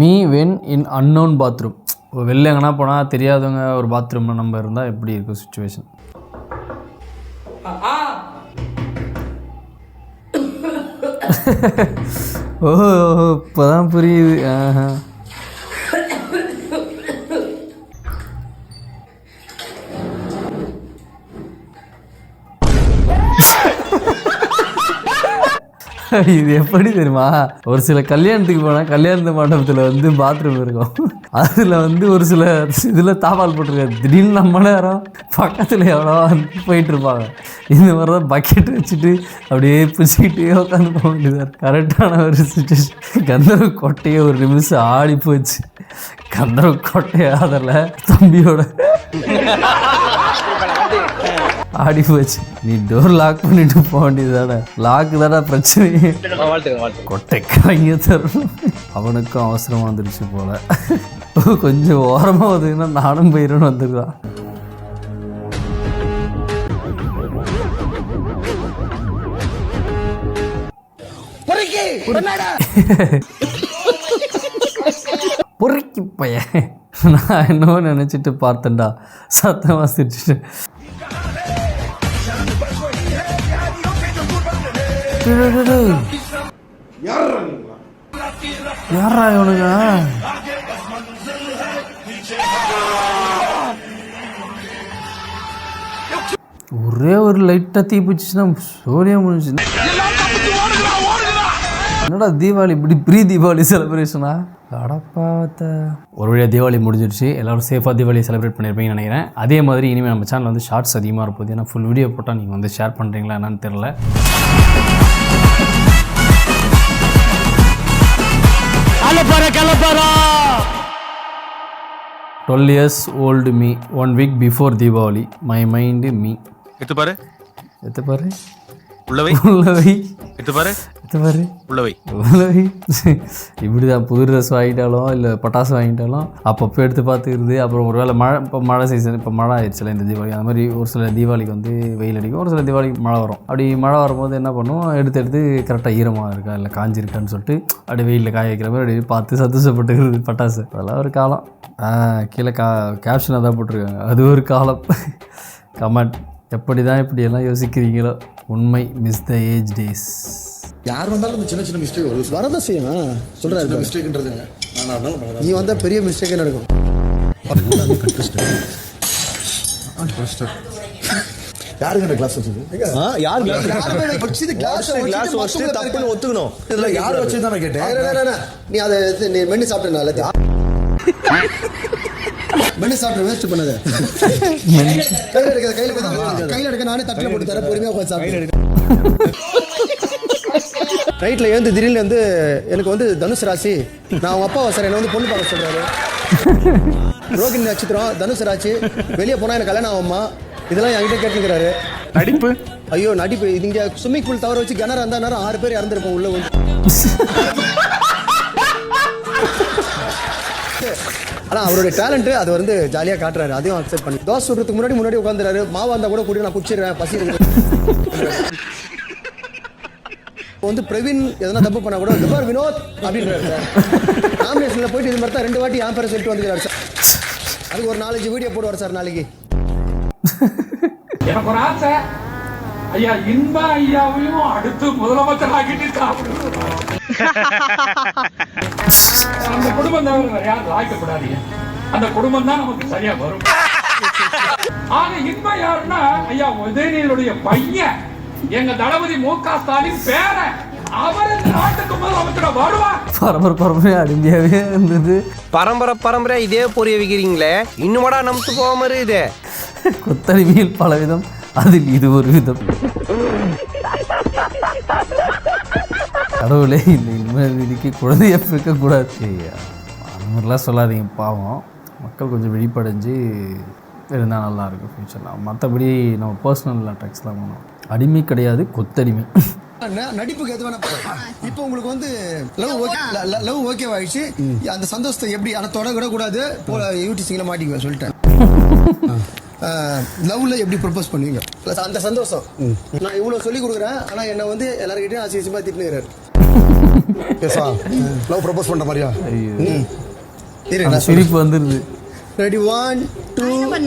Me when in unknown bathroom. வெளில எங்கன்னா போனால் தெரியாதவங்க ஒரு பாத்ரூமில் நம்ம இருந்தால் எப்படி இருக்கும் சுச்சுவேஷன்? ஓஹோ இப்போதான் புரியுது. இது எப்படி தெரியுமா, ஒரு சில கல்யாணத்துக்கு போனால் கல்யாண மண்டபத்தில் வந்து பாத்ரூம் இருக்கும். அதில் வந்து ஒரு சில இதில் தாபால் போட்டிருக்காரு. திடீர்னு நம்ம நேரம் பக்கத்தில் எவ்வளோ வந்து போயிட்டு இருப்பாங்க. இந்த மாதிரி தான் பக்கெட் வச்சுட்டு அப்படியே பிடிச்சிக்கிட்டே உட்காந்து போக வேண்டியதாக. கரெக்டான ஒரு சுச்சுவேஷன். கந்தர்வ கொட்டையை ஒரு நிமிஷம் ஆடி போச்சு. கந்தர்வ கொட்டையை அதில் தம்பியோட ஆடி போச்சு. நீ டோர் லாக் பண்ணிட்டு போக வேண்டியதானே. லாக்கு தானே பிரச்சனை. கொட்டை கலங்கிய தரணும். அவனுக்கும் அவசரமாக வந்துடுச்சு போல. கொஞ்சம் ஓரமாக வந்தீங்கன்னா நானும் போயிடுன்னு வந்துருக்கான். பொறுக்கி பையன். நான் என்னவோ நினச்சிட்டு பார்த்தேன்டா, சத்தமாக சிரிச்சுட்டு. யாரா இவனுங்க? ஒரே ஒரு லைட்டாக தீ பிடிச்சுன்னா சோரியா முடிஞ்சு. என்னடா தீபாவளி இப்படி ப்ரீ தீபாவளி செலிப்ரேஷனா? அடப்பாவத்த. ஒரு வழியாக தீபாவளி முடிஞ்சிடுச்சு. எல்லோரும் சேஃபாக தீபாவளி செலிப்ரேட் பண்ணியிருப்பீங்கன்னு நினைக்கிறேன். அதே மாதிரி இனிமேல் நம்ம சேனல் வந்து ஷார்ட்ஸ் அதிகமாக இருப்போது. ஏன்னா ஃபுல் வீடியோ போட்டால் நீங்கள் வந்து ஷேர் பண்ணுறீங்களா என்னன்னு தெரில. கலப்பரா 12 years old me 1 week before Diwali my mind me. எத்து பாரு உள்ளவை எத்து பாரு உள்ளவை. இப்படி தான் புது ட்ரெஸ் வாங்கிட்டாலும் இல்லை பட்டாசு வாங்கிட்டாலும் அப்பப்போ எடுத்து பார்த்துக்கிறது. அப்புறம் ஒரு வேளை மழை, இப்போ மழை சீசன், இப்போ மழை ஆயிடுச்சுல இந்த தீபாவளி. அந்த மாதிரி ஒரு சில தீபாவளிக்கு வந்து வெயில் அடிக்கும், ஒரு சில தீபாவளிக்கு மழை வரும். அப்படி மழை வரும்போது என்ன பண்ணுவோம், எடுத்து கரெக்டாக ஈரமாக இருக்கா இல்லை காஞ்சிருக்கான்னு சொல்லிட்டு அப்படியே வெயிலில் காய வைக்கிற மாதிரி அப்படியே பார்த்து சந்தோஷப்பட்டுக்கிறது பட்டாசு. அதெல்லாம் ஒரு காலம். கீழே கேப்ஷனாக தான் போட்டிருக்காங்க, அது ஒரு காலம். கமெண்ட் எப்படி தான் இப்படியெல்லாம் யோசிக்கிறீங்களோ. உண்மை. Miss the age days. யார் வந்தாலும் சின்ன சின்ன மிஸ்டேக் வரதான் செய்யணும். சொல்கிறாரு மிஸ்டேக்ன்றதுங்க. நீ வந்தால் பெரிய மிஸ்டேக்கே நடக்கும். யாருங்க கிளாஸ் வச்சது? யார் கிளாஸ் வச்சு தப்புன்னு ஒத்துக்கணும். இதில் யார் வச்சு தான் நான் கேட்டேன். நீ அதை நீ மென்னு சாப்பிட்டேன் மென்னு சாப்பிட்டு வேஸ்ட் பண்ணது. கையில் எடுக்க நானே தட்டில் போட்டு தரேன். பொறுமையாக உட்காந்து சாப்பிட்டு நைட்டில் எழுந்து திடீர்னு வந்து எனக்கு வந்து தனுஷ் ராசி, நான் அவங்க அப்பா சார் என்னை வந்து பொண்ணு பார்க்க சொல்கிறாரு. ரோகிணி நட்சத்திரம், தனுஷ் ராசி, வெளியே போனால் எனக்கு கல்யாணம் ஆகுமா, இதெல்லாம் என்கிட்ட கேட்டுக்கிறாரு. நடிப்பு ஐயோ நடிப்பு. இது இங்கே ஸ்விம்மிங் பூல் தவிர வச்சு கிணறு அந்த நேரம் 6 பேர் இறந்துருப்போம் உள்ள வந்து. ஆனால் அவருடைய டேலண்ட்டு அதை வந்து ஜாலியாக காட்டுறாரு. அதையும் அக்செப்ட் பண்ணி தோசை சுடுறதுக்கு முன்னாடி உட்காந்துறாரு. மாவா இருந்தால் கூட கூட்டி நான் குடிச்சிடுறேன், பசி இருக்கு. வந்து பிரவீன் எதனா தப்பு பண்ணா கூட துபார் வினோத் அப்படின்றாரு சார். நாமினேஷனில் போயிட்டு இது மாதிரி தான் 2 வாட்டி என் பேரை சொல்லிட்டு வந்துக்கிறாரு சார். அதுக்கு ஒரு 4-5 வீடியோ போடுவார் சார் நாளைக்கு. எனக்கு ஒரு ஆசை, ஐயா இன்பா ஐயாவையும் அடுத்து முதலமைச்சர் ஆக்கிட்டு சாப்பிடுவோம். அந்த குடும்பம் தான் யாரும் ஆக்கப்படாதீங்க. அந்த குடும்பம் தான் நமக்கு சரியா வரும். ஆனா இன்பா யாருன்னா ஐயா உதயநிதியுடைய பையன், எங்க தளபதி மு.க. ஸ்டாலின் பேரன். அவர் இந்த நாட்டுக்கு முதலமைச்சர் வருவார். பரம்பரை அடிமையாவே இருந்தது. பரம்பரை இதே பொரிய வைக்கிறீங்களே, இன்னுமாடா நமக்கு போகாம இருக்குது. கொத்தடிமையில் பல விதம், அதில் இது ஒரு விதம். கடவுளே இந்த இனிமேதிக்கு குழந்தைய இருக்கக்கூடாது. அந்த மாதிரிலாம் சொல்லாதீங்க, பாவம். மக்கள் கொஞ்சம் விழிப்படைஞ்சு இருந்தால் நல்லாயிருக்கும் ஃபியூச்சரில். மற்றபடி நம்ம பர்சனல் அட்டாக்ஸ்லாம் பண்ணோம். அடிமை கிடையாது, கொத்தடிமை. நடிப்புக்கு எது வேணா. இப்போ உங்களுக்கு வந்து லவ் ஓகே ஆயிடுச்சு. அந்த சந்தோஷத்தை எப்படி ஆனால் தொடக்கூட கூடாது, யூடிசிங்கில் மாட்டிக்குவேன் சொல்லிட்டேன். லவ்ல எப்படி ப்ரப்போஸ் பண்ணுவீங்க? ப்ளஸ் அந்த சந்தோஷம். நான் இவ்வளோ சொல்லி கொடுக்குறேன், ஆனால் என்னை வந்து எல்லாருக்கிட்டையும் ஆசிரியமாக திட்டுனுக்கிறாரு. பேசா லவ் ப்ரப்போஸ் பண்ணுற மாதிரியா? இரு நான் சிரிப்பு வந்துடுது. ரெடி 1 2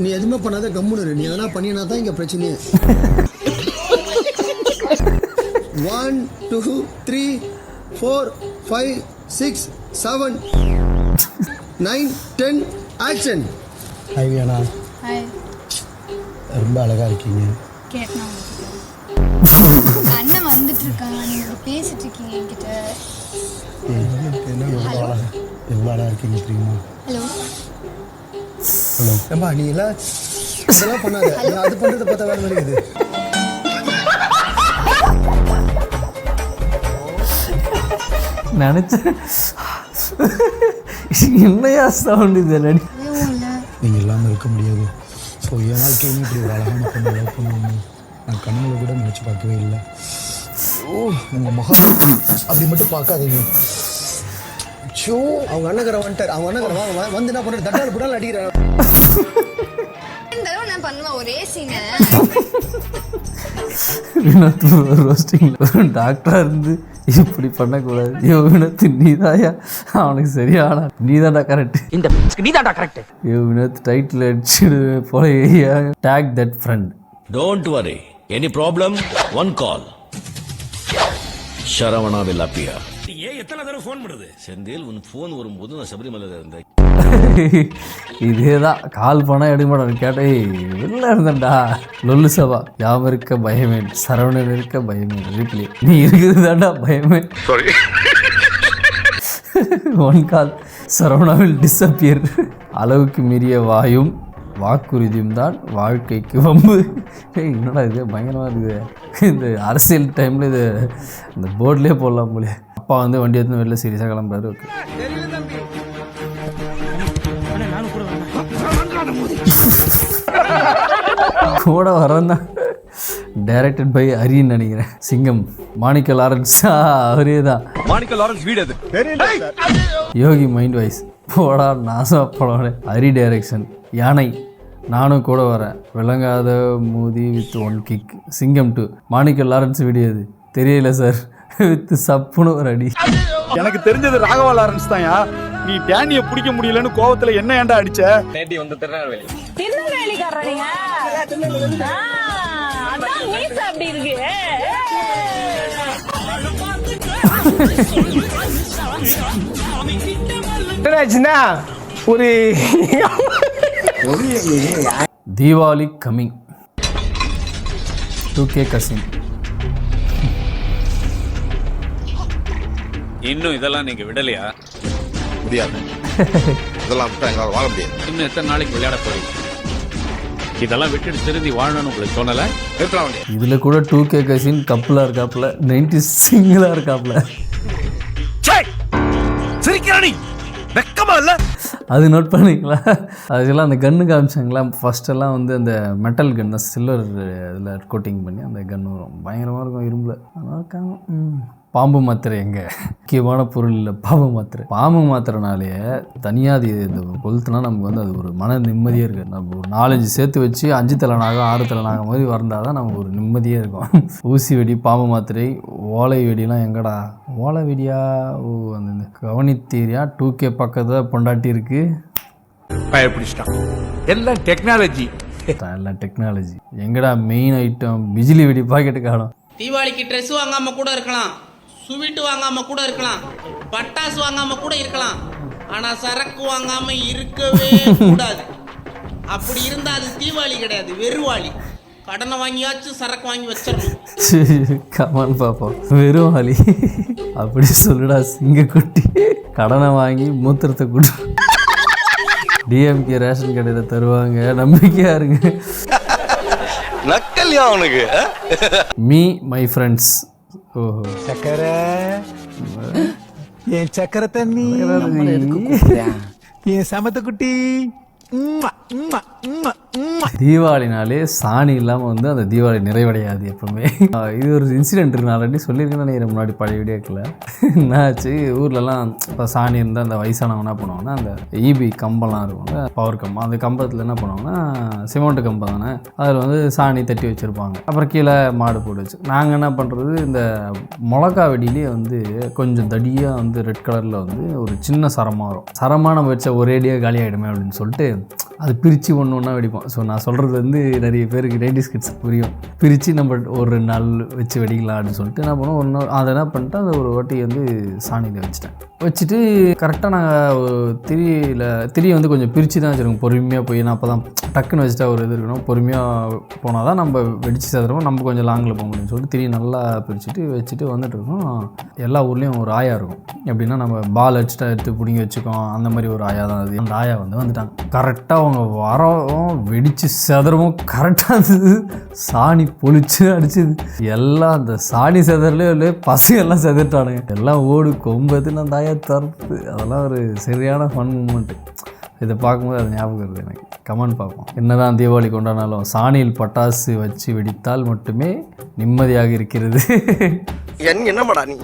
நீ எதுவுமே பண்ணாத கம்முன்னு நீ எதனா பண்ணினா தான் இங்கே பிரச்சனையே. 1 2 3 4 5 6 7 9 10 ஆக்ஷன். ஹாய் வியானா. ஹாய். ரொம்ப அழகா இருக்கீங்க. கேட்கணும் அண்ணன் வந்துட்டு இருக்காங்க, நீங்க பேசிட்டு இருக்கீங்க என்கிட்ட. எவ்வளோ அழகா இருக்கீங்க தெரியுமா? ஹலோ ஹலோ ஏம்பா நீ எல்லாம் இதெல்லாம் பண்ணாத. அது பண்ணுறதை பார்த்தா வேறு மாதிரி இருக்குது. நினச்சேன் என்னையா சவுண்ட் இது நடி. நீங்கள் இல்லாமல் இருக்க முடியாது. ஸோ என் வாழ்க்கையிலும் இப்படி ஒரு அழகான பொண்ணை லவ் பண்ணணும் நான் கனவுல கூட நினச்சி பார்க்கவே இல்லை. ஓ உங்கள் முகம் அப்படி மட்டும் பார்க்காதீங்க. ஷோ அவங்க அண்ணகரை வந்துட்டார். அவங்க அண்ணகரை வாங்க வந்து என்ன பண்ணுறது தட்டால் புடால் அடிக்கிறார். நான் பண்ணுவேன் ஒரே சீனை. வினோத் ரோஸ்டிங்கில் டாக்டராக இருந்து இப்படி பண்ணக்கூடாது. ஐயோ வினோத் நீதாயா அவனுக்கு சரியானா நீதான்டா கரெக்ட். இந்த நீதான்டா கரெக்ட். ஐயோ வினோத் டைட்டில் அடிச்சுடு போல take that friend. Don't worry. Any problem? One call. Sharavana will appear. ஏன் எத்தனை தடவை ஃபோன் பண்ணுது? செந்தில் உன் ஃபோன் வரும்போது நான் சபரிமலையில் இருந்தேன். இதே தான் கால் பண்ணால் எடுக்க மாட்டான்னு கேட்டேன். வெளில இருந்தேன்டா லொல்லு சபா. யாம் இருக்க பயமே சரவணன் இருக்க பயமே ரீப்ளே நீ இருக்குது தாண்டா பயமே. One call சரவணாவில் disappear. அளவுக்கு மீறிய வாயும் வாக்குறுதியும் தான் வாழ்க்கைக்கு வம்பு. என்னடா இது பயங்கரமாக இருக்குது. இந்த அரசியல் டைமில் இது இந்த போர்ட்லேயே போடலாம் போல. அப்பா வந்து வண்டி எடுத்துன்னு வெளில சீரியஸாக கிளம்புறாரு. ஓகே கூட வரேன் தான். டைரக்டட் பை ஹரின்னு நினைக்கிறேன். சிங்கம் மாணிக்க லாரன்ஸ் அவரே தான். மாணிக்க லாரன்ஸ் வீடு அது. யோகி மைண்ட் வாய்ஸ் போடா நாசா படம். ஹரி டைரக்ஷன். யானை நானும் கூட வரேன். விளங்காத மூதி வித் 1 கிக். சிங்கம் 2 மாணிக்க லாரன்ஸ் வீடியோ அது தெரியல சார் வித் சப்புன்னு ஒரு அடி. எனக்கு தெரிஞ்சது ராகவா லாரன்ஸ் தான்யா. நீ டேனியை பிடிக்க முடியலன்னு கோவத்துல என்ன ஏன்டா அடிச்ச? நேட்டி வந்து திருநெல்வேலி. திருநெல்வேலிக்காரங்க அதான் மீச அப்படி இருக்கு. ஒரு தீபாவளி கம்மிங். 2K cousin. இன்னும் இதெல்லாம் நீங்க விடலையா? முடியாது. இதெல்லாம் விட்டா எங்களால் வாழ முடியாது. இன்னும் எத்தனை நாளைக்கு விளையாட போறீங்க? இதெல்லாம் விட்டுட்டு திருந்தி வாழணும்னு உங்களுக்கு தோணல? இதில் கூட 2K கசின் கப்பலாக இருக்காப்புல. 90s சிங்கிளாக இருக்காப்புல. சிரிக்கிறானி வெக்கமா இல்ல? அது நோட் பண்ணிங்களா? அதுக்கெல்லாம் அந்த கன்று காமிச்சாங்களா ஃபஸ்ட்டெல்லாம் வந்து அந்த மெட்டல் கன் தான் சில்வர் இதில் கோட்டிங் பண்ணி அந்த கன்று வரும். பயங்கரமாக இருக்கும் இரும்பில். நல்லா இருக்காங்க. பாம்பு மாத்திரை எங்கே முக்கியமான பொருள் இல்லை பாம்பு மாத்திரை. பாம்பு மாத்திரைனாலே தனியாக அது இந்த கொளுத்துனா நமக்கு வந்து அது ஒரு மன நிம்மதியாக இருக்குது. நம்ம ஒரு 4-5 சேர்த்து வச்சு 5 தலை நாகம் 6 தலை நாகம் மாதிரி வந்தால் தான் நமக்கு ஒரு நிம்மதியாக இருக்கும். ஊசி வெடி பாம்பு மாத்திரை ஓலை வெடிலாம் எங்கடா ஓலை வெடியா? ஓ அந்த கவனித்தீரியா 2K பக்கத்தில் பொண்டாட்டி இருக்குது. பயப்பிடிச்சிட்டான். எல்லாம் டெக்னாலஜி. எல்லாம் டெக்னாலஜி. எங்கடா மெயின் ஐட்டம் பிஜிலி வெடி பாக்கெட்டு காணும். தீபாவளிக்கு ட்ரெஸ் வாங்காம கூட இருக்கலாம், ஸ்வீட்டு வாங்காம கூட இருக்கலாம், பட்டாசு வாங்காம கூட இருக்கலாம், ஆனா சரக்கு வாங்காம இருக்கவே கூடாது. அப்படி இருந்தா அது தீபாவளி கிடையாது, வெறுவாளி. கடனை வாங்கியாச்சும் சரக்கு வாங்கி வச்சிடணும். கமான் பாப்போம் வெறும் வாளி அப்படி சொல்லுடா சிங்கக்குட்டி. கடனை வாங்கி மூத்திரத்தை கூட்டு டிஎம்கே ரேஷன் கடையில் தருவாங்க. நம்பிக்கையா இருங்க. நக்கல்யா அவனுக்கு. Me my friends. ஓஹோ சக்கரை என் சக்கரை தண்ணி என் சமத்த குட்டி தீபாவளினாலே சாணி இல்லாமல் வந்து அந்த தீபாவளி நிறைவடையாது எப்பவுமே. இது ஒரு இன்சிடென்ட் இருக்கு, நான் ஆல்ரெடி சொல்லியிருக்கேன்னு நினைக்கிறேன் முன்னாடி பழைய வீடியோக்கில். என்னாச்சு, ஊர்லலாம் இப்போ சாணி இருந்தால் அந்த வயசானவங்க என்ன பண்ணுவாங்கன்னா அந்த ஈபி கம்பம்லாம் இருக்கும்ல, பவர் கம்பம், அந்த கம்பத்தில் என்ன பண்ணுவாங்கன்னா சிமெண்ட் கம்பம் தானே, அதில் வந்து சாணி தட்டி வச்சுருப்பாங்க. அப்புறம் கீழே மாடு போட்டு வச்சு நாங்கள் என்ன பண்ணுறது, இந்த மிளகா வெடியிலே வந்து கொஞ்சம் தடியாக வந்து ரெட் கலரில் வந்து ஒரு சின்ன சரமாக வரும். சரமாக நம்ம வச்ச ஒரேடியாக காலி ஆகிடுமே அப்படின்னு சொல்லிட்டு அது பிரித்து ஒன்று ஒன்றா வெடிப்போம். ஸோ நான் சொல்கிறது வந்து நிறைய பேருக்கு 90s கிட்ஸ் புரியும். பிரித்து நம்ம ஒரு 2 நாள் வச்சு வெடிக்கலாம் அப்படின்னு சொல்லிட்டு என்ன பண்ணுவோம், ஒரு நாள் அதை என்ன பண்ணிட்டேன், அந்த ஒரு வாட்டி வந்து சாணியில் வச்சுட்டு கரெக்டாக நாங்கள் திரியை வந்து கொஞ்சம் பிரித்து தான் வச்சுருக்கோம் பொறுமையாக போய். நான் அப்போ தான் டக்குன்னு வச்சுட்டா ஒரு இது இருக்கணும், பொறுமையாக போனால் தான் நம்ம வெடித்து சேர்த்துறோம், நம்ம கொஞ்சம் லாங்கில் போக முடியும்னு சொல்லிட்டு திரி நல்லா பிரிச்சுட்டு வச்சுட்டு வந்துட்டுருக்கோம். எல்லா ஊர்லேயும் ஒரு ஆயா இருக்கும், எப்படின்னா நம்ம பால் அடிச்சுட்டா எடுத்து பிடிங்கி வச்சுக்கோம், அந்த மாதிரி ஒரு ஆயா தான் அது. அந்த ஆயா வந்துட்டாங்க கரெக்டாக, அவங்க வரவும் வெடித்து செதறவும் கரெக்டாக இருந்தது. சாணி பொழிச்சு அடிச்சுது எல்லாம், அந்த சாணி செதறலே பசங்க எல்லாம் செதறிட்டானுங்க, எல்லாம் ஓடு கொம்பத்துன்னு அந்த ஆயா தருப்பு. அதெல்லாம் ஒரு சரியான ஃபன் மூமெண்ட்டு. இதை பார்க்கும்போது அது ஞாபகம் இருக்குது எனக்கு. கமெண்ட் பார்ப்போம். என்னதான் தீபாவளி கொண்டாடினாலும் சாணியில் பட்டாசு வச்சு வெடித்தால் மட்டுமே நிம்மதியாக இருக்கிறது. என்னமாடா நீ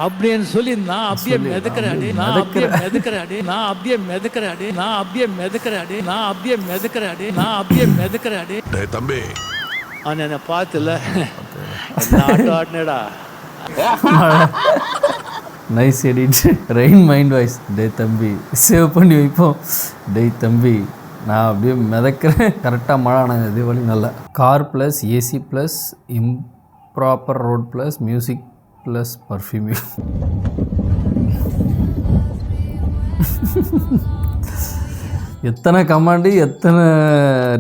அப்படின்னு சொல்லி நான் அப்படியே மிதக்கிறாடி, நான் அப்படியே மிதக்கிறாடி, நான் அப்படியே மிதக்கிறாடி, நான் அப்படியே மிதக்கிறாடி, நான் அப்படியே மிதக்கிறாடி, நான் அப்படியே மிதக்கிறாடி. தம்பி என்ன பார்த்துல ஆட்டோ ஆடினடா. நைஸ் எடிட், ரெயின் மைண்ட் வாய்ஸ். டே தம்பி சேவ் பண்ணி வைப்போம். டே தம்பி நான் அப்படியே மிதக்கிறேன். கரெக்டாக மழை ஆனாங்க தீபாவளி நல்லா. Car plus AC plus improper road plus music plus perfume. எத்தனை கமாண்டு, எத்தனை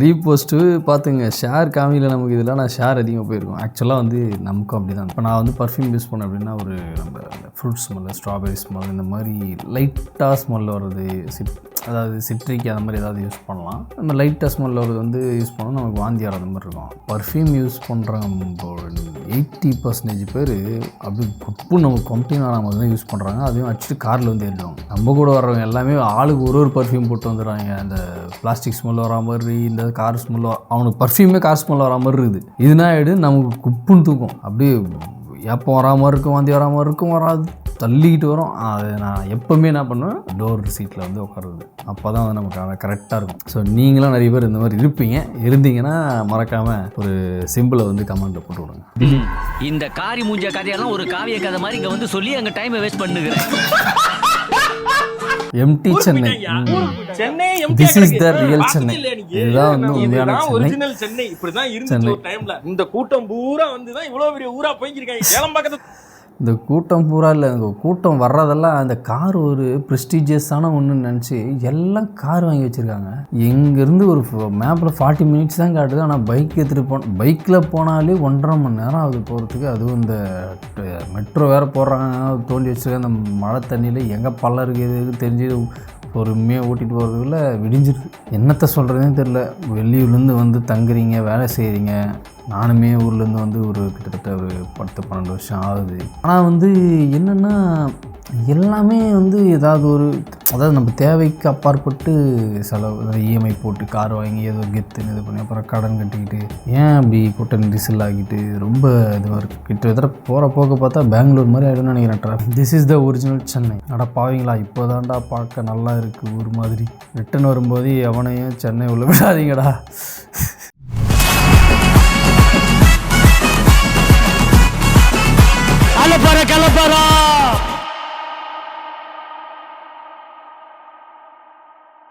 ரீபோஸ்ட்டு பார்த்துங்க. ஷேர் காமியில் நமக்கு இதெல்லாம் நான் ஷேர் அதிகமாக போயிருக்கோம். ஆக்சுவலாக வந்து நமக்கும் அப்படி தான். இப்போ நான் வந்து பர்ஃப்யூம் யூஸ் பண்ணேன் அப்படின்னா ஒரு நம்ம ஃப்ரூட் ஸ்மெல், ஸ்ட்ராபெரி ஸ்மெல், இந்த மாதிரி லைட்டாக ஸ்மெல் வர்றது, அதாவது சிட்ரிக் அந்த மாதிரி ஏதாவது யூஸ் பண்ணலாம். நம்ம லைட்டாக ஸ்மெல் வர்றது வந்து யூஸ் பண்ணால் நமக்கு வாந்தி ஆகிற மாதிரி இருக்கும். பர்ஃப்யூம் யூஸ் பண்ணுறவங்க 80% பேர் அப்படி குப்பு நம்ம கம்பெனி வராமல் தான் யூஸ் பண்ணுறாங்க. அதையும் அடிச்சுட்டு காரில் வந்து ஏறிடுவாங்க. நம்ம கூட வர்றவங்க எல்லாமே ஆளுக்கு ஒரு பர்ஃப்யூம் போட்டு வந்துடுறாங்க. அந்த பிளாஸ்டிக் ஸ்மெல் வரா மாதிரி, இந்த கார் ஸ்மெல், அவனுக்கு பர்ஃப்யூமே கார் ஸ்மெல் வரா மாதிரி இருக்குது. இதுனா ஆகிடு நமக்கு குப்புன்னு தூக்கும். அப்படியே எப்போ வராமல் இருக்கும், வாந்தி வராமல் இருக்கும், வராது தள்ளிக்கிட்டு வரும். அது நான் எப்போவுமே என்ன பண்ணுவேன், டோர் சீட்டில் வந்து உட்காருது. அப்போ தான் வந்து நமக்கு கரெக்டாக இருக்கும். ஸோ நீங்களும் நிறைய பேர் இந்த மாதிரி இருந்தீங்கன்னா மறக்காமல் ஒரு சிம்பிளை வந்து கமெண்ட்டில் போட்டு விடுங்க. இந்த காரி மூஞ்ச கதையெல்லாம் ஒரு காவிய கதை மாதிரி இங்கே வந்து சொல்லி அங்கே டைமை வேஸ்ட் பண்ணுகிறேன். Empty Chennai, this is the real Chennai. இதுதான் வந்து உண்மையான ஒரிஜினல் சென்னை. இப்படிதான் இருந்துச்சு ஒரு டைம்ல. இந்த கூட்டம் பூரா வந்து தான் இவ்வளவு பெரிய ஊரா போய்க்கிருக்காங்க. சேலம்பாக்கத்து இந்த கூட்டம் பூரா இல்லை, இந்த கூட்டம் வர்றதெல்லாம் அந்த கார் ஒரு ப்ரெஸ்டீஜியஸான ஒன்றுன்னு நினச்சி எல்லாம் கார் வாங்கி வச்சுருக்காங்க. இங்கேருந்து ஒரு மேப்பில் 40 மினிட்ஸ் தான் காட்டுது. ஆனால் பைக் எடுத்துகிட்டு பைக்கில் போனாலே 1.5 மணி நேரம் ஆகுது போகிறதுக்கு. அதுவும் இந்த மெட்ரோ வேறு போடுறாங்க, தோண்டி வச்சுருக்க அந்த மழை தண்ணியில் எங்கே பள்ளம் இருக்குது தெரிஞ்சு பொறுமையாக ஓட்டிகிட்டு போகிறதுக்குள்ள விடிஞ்சிருது. என்னத்தை சொல்கிறதுன்னு தெரில. வெளியூர்லேருந்து வந்து தங்குறீங்க, வேலை செய்கிறீங்க. நானுமே ஊர்லேருந்து வந்து ஒரு கிட்டத்தட்ட ஒரு 10-12 வருஷம் ஆகுது. ஆனால் வந்து என்னென்னா எல்லாமே வந்து ஏதாவது ஒரு, அதாவது நம்ம தேவைக்கு அப்பாற்பட்டு செலவு, இஎம்ஐ போட்டு கார் வாங்கி ஏதோ கெத்துன்னு இது பண்ணி அப்புறம் கடன் கட்டிக்கிட்டு ஏன் அப்படி கூட்ட நெரிசல் ஆகிட்டு ரொம்ப இதுவாக இருக்குது. கிட்டத்தட்ட போகிற போக்க பார்த்தா பெங்களூர் மாதிரி ஆகிடும்னு நினைக்கிறேன். This is the original Chennai. அட பாவீங்களா, இப்போ தான்டா பார்க்க நல்லா இருக்குது ஊர் மாதிரி. ரிட்டன் வரும்போது எவனையும் சென்னை உள்ள விடாதீங்கடா. கலப்பற